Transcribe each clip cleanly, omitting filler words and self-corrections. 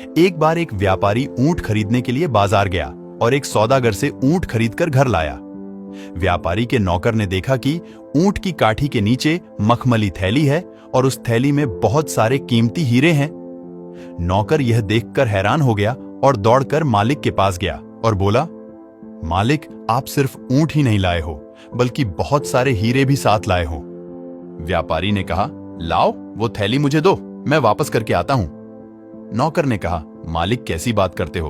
एक बार एक व्यापारी ऊंट खरीदने के लिए बाजार गया और एक सौदागर से ऊंट खरीदकर घर लाया। व्यापारी के नौकर ने देखा कि ऊंट की काठी के नीचे मखमली थैली है और उस थैली में बहुत सारे कीमती हीरे हैं। नौकर यह देखकर हैरान हो गया और दौड़कर मालिक के पास गया और बोला, मालिक, आप सिर्फ ऊंट ही नहीं लाए हो बल्कि बहुत सारे हीरे भी साथ लाए हो। व्यापारी ने कहा, लाओ वो थैली मुझे दो, मैं वापस करके आता हूं। नौकर ने कहा, मालिक कैसी बात करते हो,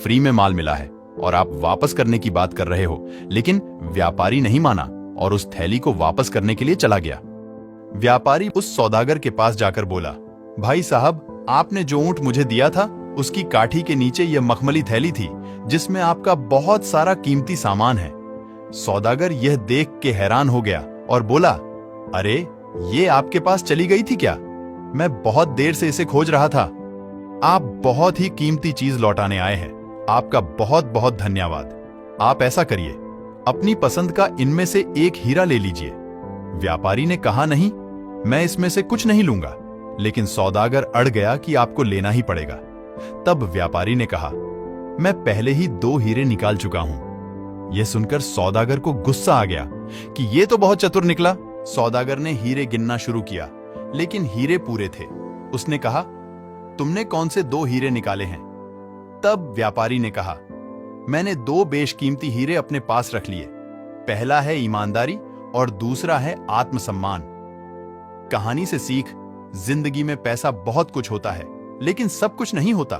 फ्री में माल मिला है और आप वापस करने की बात कर रहे हो। लेकिन व्यापारी नहीं माना और उस थैली को वापस करने के लिए चला गया। व्यापारी उस सौदागर के पास जाकर बोला, भाई साहब, आपने जो ऊंट मुझे दिया था उसकी काठी के नीचे यह मखमली थैली थी जिसमें आपका बहुत सारा कीमती सामान है। सौदागर यह देख के हैरान हो गया और बोला, अरे ये आपके पास चली गई थी क्या? मैं बहुत देर से इसे खोज रहा था। आप बहुत ही कीमती चीज लौटाने आए हैं, आपका बहुत बहुत धन्यवाद। आप ऐसा करिए, अपनी पसंद का इनमें से एक हीरा ले लीजिए। व्यापारी ने कहा, नहीं, मैं इसमें से कुछ नहीं लूंगा। लेकिन सौदागर अड़ गया कि आपको लेना ही पड़ेगा। तब व्यापारी ने कहा, मैं पहले ही 2 हीरे निकाल चुका हूं। यह सुनकर सौदागर को गुस्सा आ गया कि यह तो बहुत चतुर निकला। सौदागर ने हीरे गिनना शुरू किया, लेकिन हीरे पूरे थे। उसने कहा, तुमने कौन से 2 हीरे निकाले हैं? तब व्यापारी ने कहा, मैंने 2 बेशकीमती हीरे अपने पास रख लिए। पहला है ईमानदारी और दूसरा है आत्मसम्मान। कहानी से सीख, जिंदगी में पैसा बहुत कुछ होता है, लेकिन सब कुछ नहीं होता।